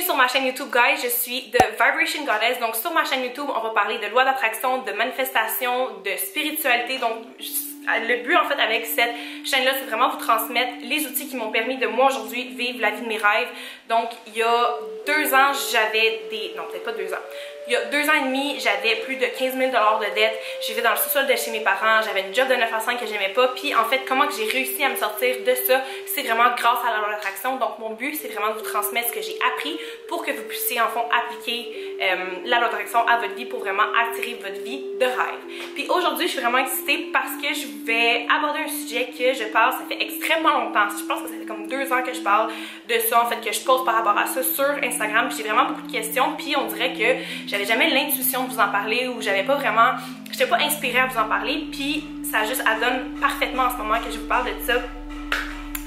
bienvenue sur ma chaîne YouTube, guys. Je suis The Vibration Goddess. Donc sur ma chaîne YouTube, on va parler de loi d'attraction, de manifestation, de spiritualité. Donc le but en fait avec cette chaîne-là, c'est vraiment vous transmettre les outils qui m'ont permis de moi aujourd'hui vivre la vie de mes rêves. Donc il y a 2 ans, j'avais des... non, peut-être pas 2 ans. Il y a 2 ans et demi, j'avais plus de 15 000 de dette. J'étais dans le sous-sol de chez mes parents. J'avais une job de 9 à 5 que j'aimais pas. Puis en fait, comment que j'ai réussi à me sortir de ça, c'est vraiment grâce à la loi d'attraction. Donc mon but, c'est vraiment de vous transmettre ce que j'ai appris pour que vous puissiez en fond appliquer la loi d'attraction à votre vie pour vraiment attirer votre vie de rêve. Puis aujourd'hui, je suis vraiment excitée parce que je vais aborder un sujet que je parle, ça fait extrêmement longtemps. Je pense que ça fait comme 2 ans que je parle de ça, en fait, que je pose par rapport à ça sur Instagram. J'ai vraiment beaucoup de questions, puis on dirait que j'avais jamais l'intuition de vous en parler ou j'avais pas vraiment, j'étais pas inspirée à vous en parler, puis ça juste adonne parfaitement en ce moment que je vous parle de ça.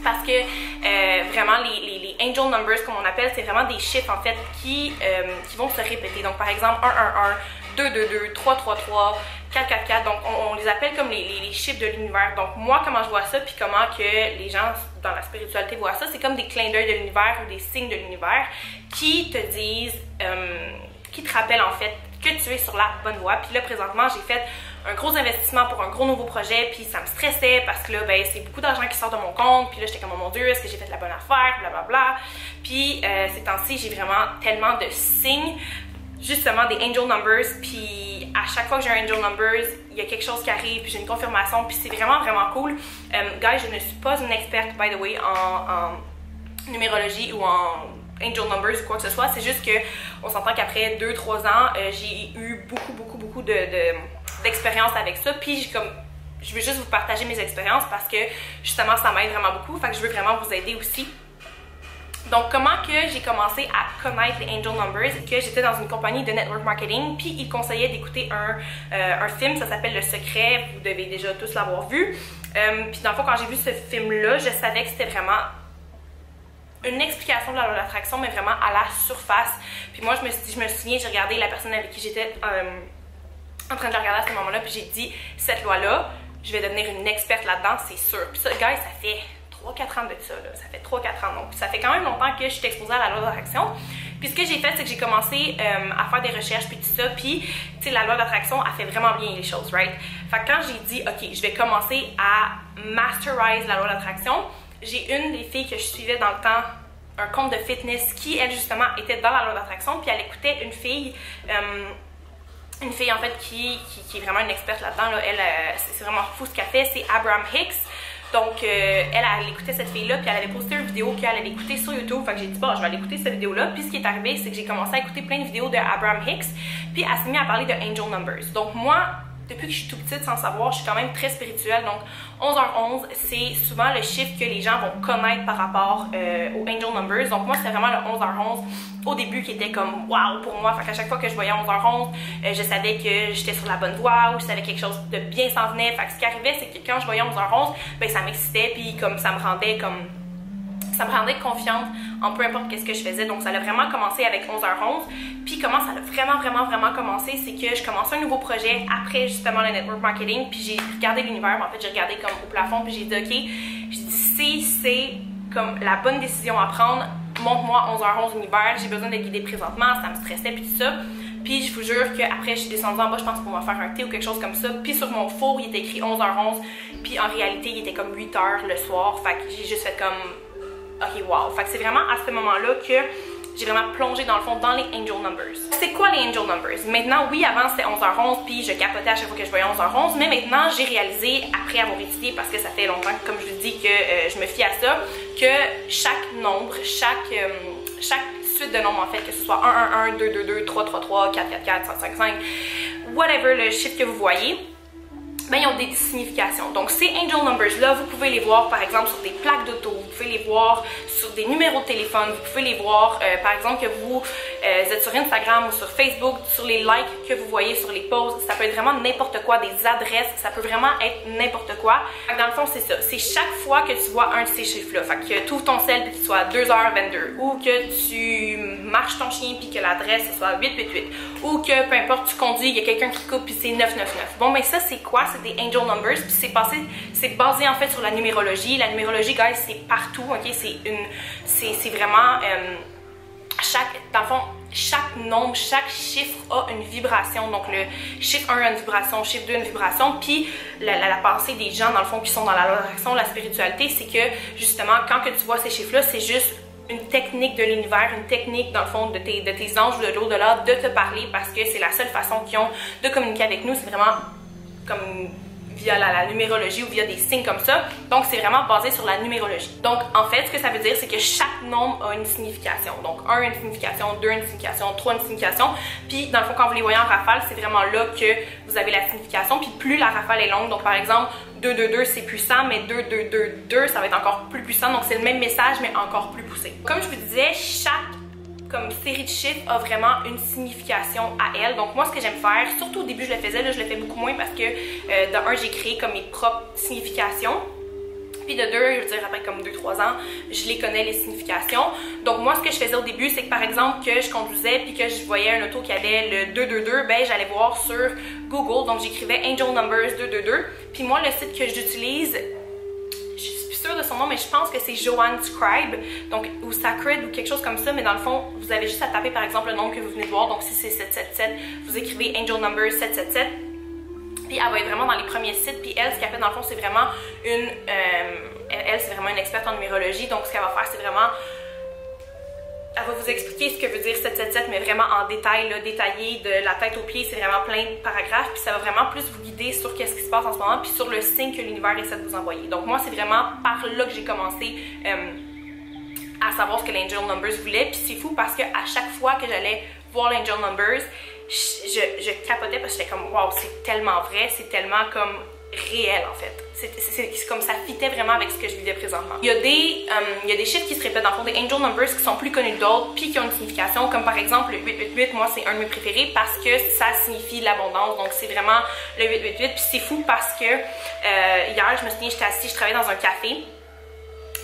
Parce que vraiment les angel numbers comme on appelle, c'est vraiment des chiffres en fait qui vont se répéter. Donc par exemple 111, 222, 333, 444, donc on les appelle comme les chiffres de l'univers. Donc moi comment je vois ça, puis comment que les gens dans la spiritualité voient ça, c'est comme des clins d'œil de l'univers ou des signes de l'univers qui te disent, qui te rappellent en fait que tu es sur la bonne voie. Puis là présentement j'ai fait un gros investissement pour un gros nouveau projet, puis ça me stressait parce que là, ben, c'est beaucoup d'argent qui sort de mon compte, puis là, j'étais comme, oh mon Dieu, est-ce que j'ai fait la bonne affaire, blablabla. Puis ces temps-ci, j'ai vraiment tellement de signes, justement des angel numbers, puis à chaque fois que j'ai un angel numbers, il y a quelque chose qui arrive, puis j'ai une confirmation, puis c'est vraiment, vraiment cool. Guys, je ne suis pas une experte, by the way, en numérologie ou en angel numbers ou quoi que ce soit, c'est juste que on s'entend qu'après 2-3 ans, j'ai eu beaucoup d'expérience avec ça, puis je veux juste vous partager mes expériences parce que justement ça m'aide vraiment beaucoup, fait que je veux vraiment vous aider aussi. Donc comment que j'ai commencé à connaître les angel numbers, que j'étais dans une compagnie de network marketing, puis ils conseillaient d'écouter un film, ça s'appelle Le Secret, vous devez déjà tous l'avoir vu. Puis dans le fond quand j'ai vu ce film là, je savais que c'était vraiment une explication de la loi d'attraction, mais vraiment à la surface. Puis moi, je me souviens, j'ai regardé la personne avec qui j'étais en train de la regarder à ce moment-là, puis j'ai dit, cette loi-là, je vais devenir une experte là-dedans, c'est sûr. Puis ça, guys, ça fait 3-4 ans de ça, là. Ça fait 3-4 ans. Donc, ça fait quand même longtemps que je suis exposée à la loi d'attraction. Puis ce que j'ai fait, c'est que j'ai commencé à faire des recherches, puis tout ça. Puis, tu sais, la loi d'attraction, elle fait vraiment bien les choses, right? Fait que quand j'ai dit, OK, je vais commencer à masterize la loi d'attraction, j'ai une des filles que je suivais dans le temps, un compte de fitness qui, elle, justement, était dans la loi d'attraction, puis elle écoutait une fille en fait qui est vraiment une experte là-dedans, là. Elle, c'est vraiment fou ce qu'elle fait, c'est Abraham Hicks. Donc elle écoutait cette fille-là, puis elle avait posté une vidéo qu'elle allait écouter sur YouTube, fait que j'ai dit bon, je vais aller écouter cette vidéo-là. Puis ce qui est arrivé, c'est que j'ai commencé à écouter plein de vidéos de Abraham Hicks, puis elle s'est mise à parler de angel numbers. Donc moi, depuis que je suis tout petite, sans savoir, je suis quand même très spirituelle. Donc 11h11, c'est souvent le chiffre que les gens vont connaître par rapport aux angel numbers. Donc moi, c'était vraiment le 11h11 au début qui était comme wow pour moi. Fait qu'à chaque fois que je voyais 11h11, je savais que j'étais sur la bonne voie ou je savais que quelque chose de bien s'en venait. Fait que ce qui arrivait, c'est que quand je voyais 11h11, ben ça m'excitait, puis comme ça me rendait confiante en peu importe qu'est-ce que je faisais. Donc ça a vraiment commencé avec 11h11. Puis comment ça a vraiment commencé, c'est que je commençais un nouveau projet après justement le network marketing, puis j'ai regardé l'univers, en fait j'ai regardé comme au plafond, puis j'ai dit ok, si c'est comme la bonne décision à prendre, montre-moi 11h11 univers, j'ai besoin d'être guidée présentement, ça me stressait puis tout ça. Puis je vous jure qu'après je suis descendue en bas, je pense pour me faire un thé ou quelque chose comme ça, puis sur mon four il était écrit 11h11, puis en réalité il était comme 8h le soir, fait que j'ai juste fait comme ok wow. Fait que c'est vraiment à ce moment-là que j'ai vraiment plongé dans le fond dans les angel numbers. C'est quoi les angel numbers? Maintenant, oui, avant c'était 11h11, puis je capotais à chaque fois que je voyais 11h11, mais maintenant j'ai réalisé, après avoir étudié, parce que ça fait longtemps, comme je vous dis, que je me fie à ça, que chaque nombre, chaque suite de nombres en fait, que ce soit 111, 222, 333, 444, 555, whatever le chiffre que vous voyez, ben, ils ont des significations. Donc ces angel numbers là, vous pouvez les voir par exemple sur des plaques d'auto, vous pouvez les voir sur des numéros de téléphone, vous pouvez les voir par exemple que vous êtes sur Instagram ou sur Facebook, sur les likes que vous voyez sur les posts, ça peut être vraiment n'importe quoi, des adresses, ça peut vraiment être n'importe quoi. Dans le fond c'est ça, c'est chaque fois que tu vois un de ces chiffres là, fait que tu ouvres ton cell puis qu'il soit 2h22, ou que tu marches ton chien puis que l'adresse soit 888, ou que peu importe tu conduis, il y a quelqu'un qui coupe puis c'est 999. Bon ben ça c'est quoi? C'est des angel numbers, puis c'est basé en fait sur la numérologie. La numérologie, guys, c'est partout, ok? C'est vraiment dans le fond, chaque nombre, chaque chiffre a une vibration. Donc le chiffre 1 a une vibration, le chiffre 2 a une vibration. Puis la pensée des gens, dans le fond, qui sont dans la loi d'attraction, la spiritualité, c'est que justement, quand que tu vois ces chiffres-là, c'est juste une technique de l'univers, une technique dans le fond de tes anges de l'au-delà de te parler, parce que c'est la seule façon qu'ils ont de communiquer avec nous. C'est vraiment comme via la numérologie ou via des signes comme ça. Donc c'est vraiment basé sur la numérologie. Donc en fait, ce que ça veut dire, c'est que chaque nombre a une signification. Donc 1 a une signification, 2 a une signification, 3 a une signification. Puis dans le fond, quand vous les voyez en rafale, c'est vraiment là que vous avez la signification. Puis plus la rafale est longue, donc par exemple 2-2-2 c'est puissant, mais 2-2-2-2 ça va être encore plus puissant. Donc c'est le même message mais encore plus poussé. Comme je vous disais, chaque comme série de chiffres a vraiment une signification à elle. Donc moi, ce que j'aime faire, surtout au début je le faisais, là je le fais beaucoup moins parce que de un, j'ai créé comme mes propres significations. Puis de deux, je veux dire, après comme 2-3 ans, je les connais les significations. Donc moi, ce que je faisais au début, c'est que par exemple, que je conduisais puis que je voyais un auto qui avait le 222, ben j'allais voir sur Google. Donc j'écrivais Angel Numbers 222. Puis moi, le site que j'utilise, de son nom, mais je pense que c'est Joanne Scribe, donc ou Sacred ou quelque chose comme ça, mais dans le fond, vous avez juste à taper par exemple le nombre que vous venez de voir, donc si c'est 777, vous écrivez Angel Number 777, puis elle va être vraiment dans les premiers sites, puis elle, ce qu'elle fait dans le fond, c'est vraiment une, elle c'est vraiment une experte en numérologie, donc ce qu'elle va faire, c'est vraiment, elle va vous expliquer ce que veut dire 777, mais vraiment en détail, là, détaillé de la tête aux pieds, c'est vraiment plein de paragraphes, puis ça va vraiment plus vous guider sur qu'est-ce qui se passe en ce moment, puis sur le signe que l'univers essaie de vous envoyer. Donc moi, c'est vraiment par là que j'ai commencé à savoir ce que l'Angel Numbers voulait, puis c'est fou parce que à chaque fois que j'allais voir l'Angel Numbers, je capotais parce que j'étais comme, wow, c'est tellement vrai, c'est tellement comme réel en fait. C'est comme ça fitait vraiment avec ce que je vivais présentement. Il y a des chiffres qui se répètent dans le fond, des Angel Numbers qui sont plus connus d'autres puis qui ont une signification, comme par exemple le 888, moi c'est un de mes préférés parce que ça signifie l'abondance, donc c'est vraiment le 888, puis c'est fou parce que hier je me souviens, j'étais assise, je travaillais dans un café,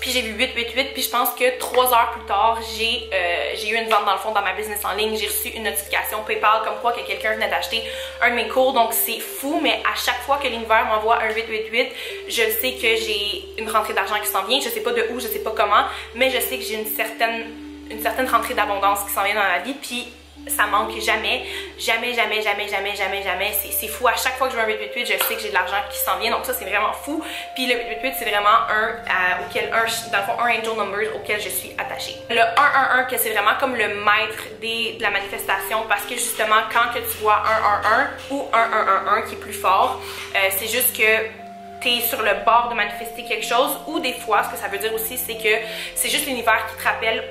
puis j'ai vu 888, puis je pense que 3 heures plus tard, j'ai eu une vente dans le fond dans ma business en ligne. J'ai reçu une notification PayPal comme quoi que quelqu'un venait d'acheter un de mes cours. Donc c'est fou, mais à chaque fois que l'univers m'envoie un 888, je sais que j'ai une rentrée d'argent qui s'en vient. Je sais pas de où, je sais pas comment, mais je sais que j'ai une certaine rentrée d'abondance qui s'en vient dans ma vie. Puis ça manque jamais, jamais. C'est fou. À chaque fois que je veux un 888, je sais que j'ai de l'argent qui s'en vient. Donc ça, c'est vraiment fou. Puis le 888, c'est vraiment dans le fond, un Angel Numbers auquel je suis attachée. Le 111, que c'est vraiment comme le maître de la manifestation, parce que justement, quand que tu vois 111 ou 1111 qui est plus fort, c'est juste que tu es sur le bord de manifester quelque chose, ou des fois, ce que ça veut dire aussi, c'est que c'est juste l'univers qui te rappelle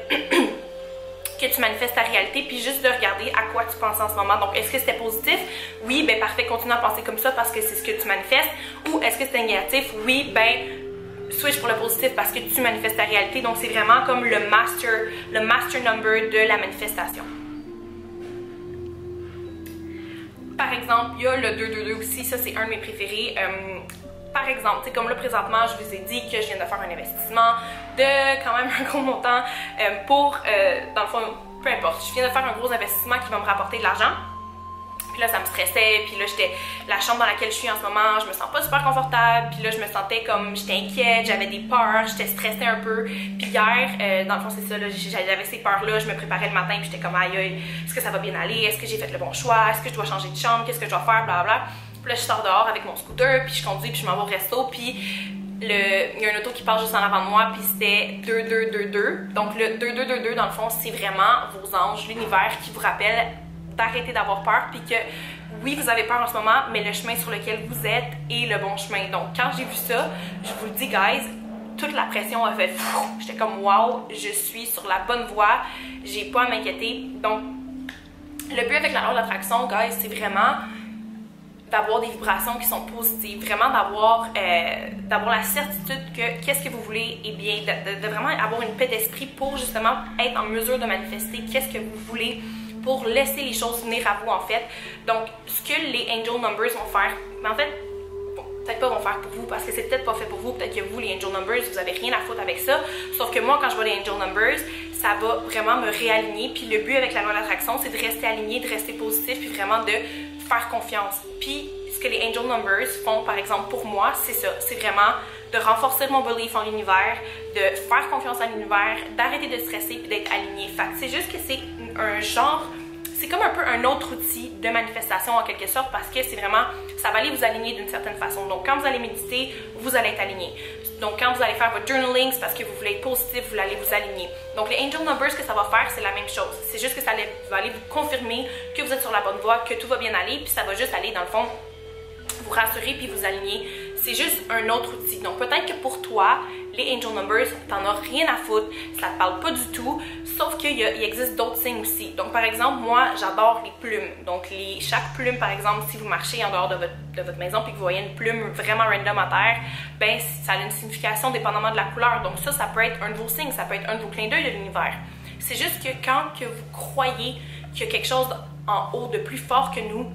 que tu manifestes ta réalité, puis juste de regarder à quoi tu penses en ce moment. Donc, est-ce que c'était positif? Oui, ben parfait, continue à penser comme ça parce que c'est ce que tu manifestes. Ou est-ce que c'était négatif? Oui, ben switch pour le positif parce que tu manifestes ta réalité. Donc, c'est vraiment comme le master number de la manifestation. Par exemple, il y a le 222 aussi, ça c'est un de mes préférés. Par exemple, comme là présentement, je vous ai dit que je viens de faire un investissement de quand même un gros montant pour, dans le fond, peu importe, je viens de faire un gros investissement qui va me rapporter de l'argent. Puis là, ça me stressait, puis là, la chambre dans laquelle je suis en ce moment, je me sens pas super confortable, puis là, je me sentais comme, j'étais inquiète, j'avais des peurs, j'étais stressée un peu. Puis hier, dans le fond, c'est ça, j'avais ces peurs-là, je me préparais le matin, puis j'étais comme, aïe, est-ce que ça va bien aller, est-ce que j'ai fait le bon choix, est-ce que je dois changer de chambre, qu'est-ce que je dois faire, blablabla. Puis là, je sors dehors avec mon scooter, puis je conduis, puis je m'en vais au resto, puis il y a un auto qui passe juste en avant de moi, puis c'était 2222. Donc le 2222, dans le fond, c'est vraiment vos anges, l'univers qui vous rappelle d'arrêter d'avoir peur, puis que oui, vous avez peur en ce moment, mais le chemin sur lequel vous êtes est le bon chemin. Donc quand j'ai vu ça, je vous le dis, guys, toute la pression a fait fou. J'étais comme wow, je suis sur la bonne voie, j'ai pas à m'inquiéter. Donc le but avec la loi d'attraction, guys, c'est vraiment d'avoir des vibrations qui sont positives, vraiment d'avoir la certitude que qu'est-ce que vous voulez est bien, de vraiment avoir une paix d'esprit pour justement être en mesure de manifester qu'est-ce que vous voulez, pour laisser les choses venir à vous en fait. Donc ce que les Angel Numbers vont faire, mais en fait, bon, peut-être pas vont faire pour vous parce que c'est peut-être pas fait pour vous, peut-être que vous les Angel Numbers, vous avez rien à foutre avec ça, sauf que moi quand je vois les Angel Numbers, ça va vraiment me réaligner, puis le but avec la loi d'attraction, c'est de rester aligné, de rester positif, puis vraiment de faire confiance. Puis ce que les Angel Numbers font, par exemple pour moi, c'est ça, c'est vraiment de renforcer mon belief en l'univers, de faire confiance à l'univers, d'arrêter de stresser puis d'être aligné. Fait que c'est juste que c'est un genre, c'est comme un peu un autre outil de manifestation en quelque sorte parce que c'est vraiment, ça va aller vous aligner d'une certaine façon. Donc quand vous allez méditer, vous allez être aligné. Donc quand vous allez faire votre journaling, c'est parce que vous voulez être positif, vous allez vous aligner. Donc les angel numbers, ce que ça va faire, c'est la même chose. C'est juste que ça va aller vous confirmer que vous êtes sur la bonne voie, que tout va bien aller, puis ça va juste aller dans le fond vous rassurer puis vous aligner. C'est juste un autre outil. Donc peut-être que pour toi, les angel numbers, t'en as rien à foutre, ça te parle pas du tout, sauf qu'il existe d'autres signes aussi. Donc par exemple, moi, j'adore les plumes. Donc chaque plume, par exemple, si vous marchez en dehors de votre maison puis que vous voyez une plume vraiment random à terre, ben ça a une signification dépendamment de la couleur. Donc ça peut être un de vos signes, ça peut être un de vos clins d'œil de l'univers. C'est juste que quand que vous croyez qu'il y a quelque chose en haut de plus fort que nous,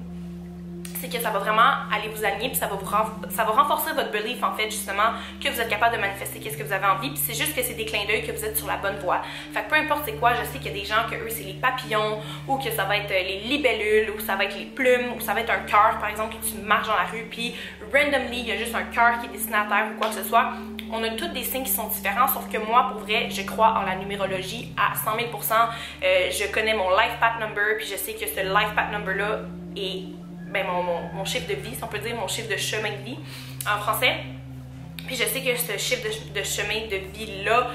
c'est que ça va vraiment aller vous aligner puis ça va renforcer votre belief en fait justement que vous êtes capable de manifester qu'est-ce que vous avez envie puis c'est juste que c'est des clins d'œil que vous êtes sur la bonne voie. Fait que peu importe c'est quoi, je sais qu'il y a des gens que eux c'est les papillons ou que ça va être les libellules ou ça va être les plumes ou ça va être un cœur par exemple que tu marches dans la rue puis randomly il y a juste un cœur qui est dessiné à terre ou quoi que ce soit. On a tous des signes qui sont différents sauf que moi pour vrai je crois en la numérologie à 100 000 %. Je connais mon life path number puis je sais que ce life path number là est ben, mon chiffre de vie, si on peut dire, mon chiffre de chemin de vie en français. Puis je sais que ce chiffre de chemin de vie-là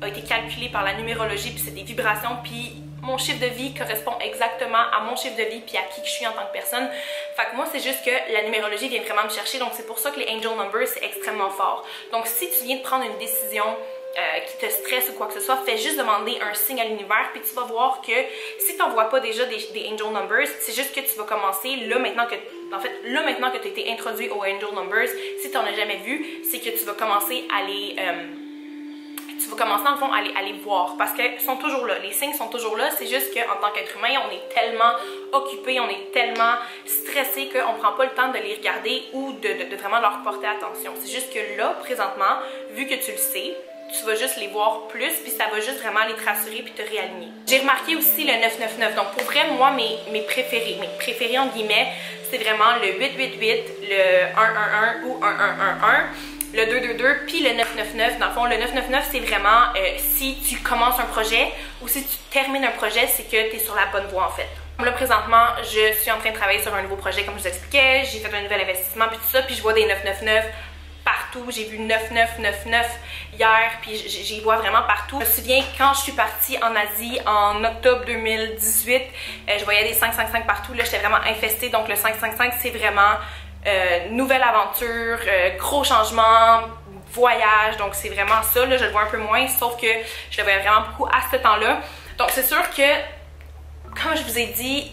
a été calculé par la numérologie, puis c'est des vibrations, puis mon chiffre de vie correspond exactement à mon chiffre de vie, puis à qui je suis en tant que personne. Fait que moi, c'est juste que la numérologie vient vraiment me chercher, donc c'est pour ça que les angel numbers, c'est extrêmement fort. Donc si tu viens de prendre une décision qui te stresse ou quoi que ce soit, fais juste demander un signe à l'univers puis tu vas voir que si tu n'en vois pas déjà des angel numbers, c'est juste que tu vas commencer là maintenant que tu as été introduit aux angel numbers, si tu n'en as jamais vu, c'est que tu vas commencer à les dans le fond à les voir parce qu'ils sont toujours là, les signes sont toujours là, c'est juste qu'en tant qu'être humain, on est tellement occupé, on est tellement stressé qu'on ne prend pas le temps de les regarder ou de vraiment leur porter attention. C'est juste que là, présentement, vu que tu le sais, tu vas juste les voir plus, puis ça va juste vraiment les te rassurer puis te réaligner. J'ai remarqué aussi le 999, donc pour vrai, moi, mes préférés entre guillemets, c'est vraiment le 888, le 111 ou 1111, le 222, puis le 999. Dans le fond, le 999, c'est vraiment si tu commences un projet ou si tu termines un projet, c'est que tu es sur la bonne voie en fait. Là, présentement, je suis en train de travailler sur un nouveau projet, comme je vous expliquais, j'ai fait un nouvel investissement, puis tout ça, puis je vois des 999 partout. J'ai vu 9999 hier, puis j'y vois vraiment partout. Je me souviens quand je suis partie en Asie en octobre 2018, je voyais des 555 partout. Là, j'étais vraiment infestée. Donc le 555, c'est vraiment nouvelle aventure, gros changement, voyage. Donc c'est vraiment ça. Là, je le vois un peu moins, sauf que je le voyais vraiment beaucoup à ce temps-là. Donc c'est sûr que, comme je vous ai dit,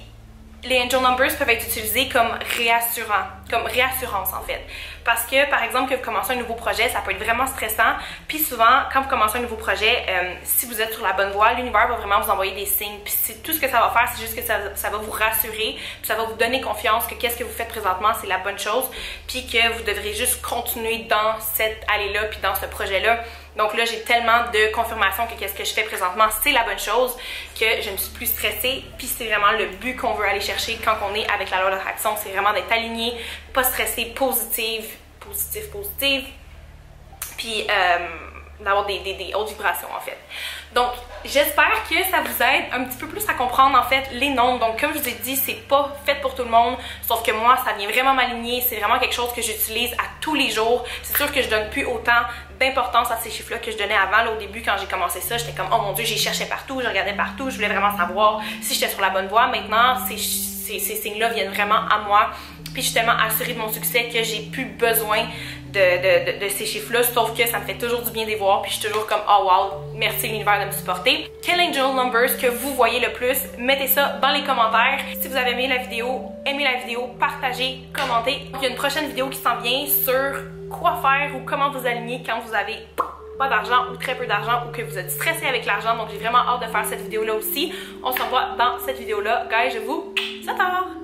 les angel numbers peuvent être utilisés comme réassurance en fait. Parce que, par exemple, que vous commencez un nouveau projet, ça peut être vraiment stressant. Puis souvent, quand vous commencez un nouveau projet, si vous êtes sur la bonne voie, l'univers va vraiment vous envoyer des signes. Puis tout ce que ça va faire, c'est juste que ça va vous rassurer, puis ça va vous donner confiance que qu'est-ce que vous faites présentement, c'est la bonne chose. Puis que vous devrez juste continuer dans cette allée-là, puis dans ce projet-là. Donc là, j'ai tellement de confirmation que qu'est-ce que je fais présentement, c'est la bonne chose, que je ne suis plus stressée. Puis c'est vraiment le but qu'on veut aller chercher quand on est avec la loi d'attraction. C'est vraiment d'être aligné, pas stressé, positive. Puis d'avoir des hautes vibrations en fait. Donc j'espère que ça vous aide un petit peu plus à comprendre en fait les nombres. Donc comme je vous ai dit, c'est pas fait pour tout le monde, sauf que moi ça vient vraiment m'aligner, c'est vraiment quelque chose que j'utilise à tous les jours. C'est sûr que je donne plus autant d'importance à ces chiffres là que je donnais avant. Là, au début quand j'ai commencé ça, j'étais comme oh mon dieu, j'y cherchais partout, je regardais partout, je voulais vraiment savoir si j'étais sur la bonne voie. Maintenant ces signes-là viennent vraiment à moi, puis je suis tellement assurée de mon succès que j'ai plus besoin de ces chiffres-là, sauf que ça me fait toujours du bien de les voir, puis je suis toujours comme oh wow, merci l'univers de me supporter. Quel angel numbers que vous voyez le plus, mettez ça dans les commentaires. Si vous avez aimé la vidéo, partagez, commentez. Il y a une prochaine vidéo qui s'en vient sur quoi faire ou comment vous aligner quand vous avez pas d'argent ou très peu d'argent ou que vous êtes stressé avec l'argent. Donc j'ai vraiment hâte de faire cette vidéo-là aussi. On se revoit dans cette vidéo-là. Guys, je vous adore!